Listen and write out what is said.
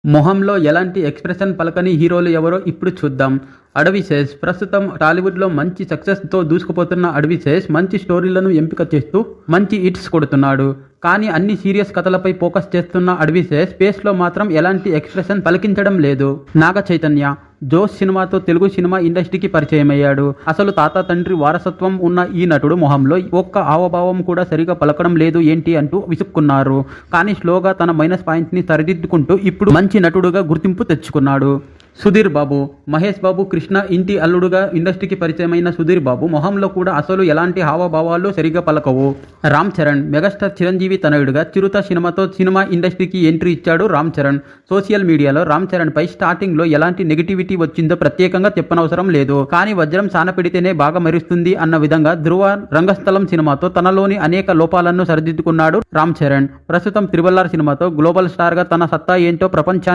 మొహంలో ఎలాంటి ఎక్స్ప్రెషన్ పలకని హీరోలు ఎవరో ఇప్పుడు చూద్దాం. అడవిశేష్ ప్రస్తుతం టాలీవుడ్లో మంచి సక్సెస్తో దూసుకుపోతున్న అడవిశేష్ మంచి స్టోరీలను ఎంపిక చేస్తూ మంచి హిట్స్ కొడుతున్నాడు. కానీ అన్ని సీరియస్ కథలపై ఫోకస్ చేస్తున్న అడవిశేష్ ఫేస్లో మాత్రం ఎలాంటి ఎక్స్ప్రెషన్ పలికించడం లేదు. నాగ చైతన్య జోష్ సినిమాతో తెలుగు సినిమా ఇండస్ట్రీకి పరిచయమయ్యాడు. అసలు తాత తండ్రి వారసత్వం ఉన్న ఈ నటుడు మొహంలో ఒక్క హావభావం కూడా సరిగా పలకడం లేదు ఏంటి అంటూ విసుక్కున్నారు. కానీ స్లోగా తన మైనస్ పాయింట్ని సరిదిద్దుకుంటూ ఇప్పుడు మంచి నటుడుగా గుర్తింపు తెచ్చుకున్నాడు. సుధీర్ బాబు మహేష్ బాబు కృష్ణ ఇంటి అల్లుడుగా ఇండస్ట్రీకి పరిచయమైన సుధీర్ బాబు మొహంలో కూడా అసలు ఎలాంటి హావభావాలు సరిగా పలకవు. రామ్ చరణ్ మెగాస్టార్ చిరంజీవి తనయుడుగా చిరుత సినిమాతో సినిమా ఇండస్ట్రీకి ఎంట్రీ ఇచ్చాడు రామ్ చరణ్. సోషల్ మీడియాలో రామ్ చరణ్ పై స్టార్టింగ్ లో ఎలాంటి నెగిటివిటీ వచ్చిందో ప్రత్యేకంగా చెప్పనవసరం లేదు. కానీ వజ్రం సాన పెడితేనే బాగా మెరుస్తుంది అన్న విధంగా ధృవ రంగస్థలం సినిమాతో తనలోని అనేక లోపాలను సరిదిద్దుకున్నాడు రామ్ చరణ్. ప్రస్తుతం త్రిబుల్ ఆర్ సినిమాతో గ్లోబల్ స్టార్ గా తన సత్తా ఏంటో ప్రపంచానికి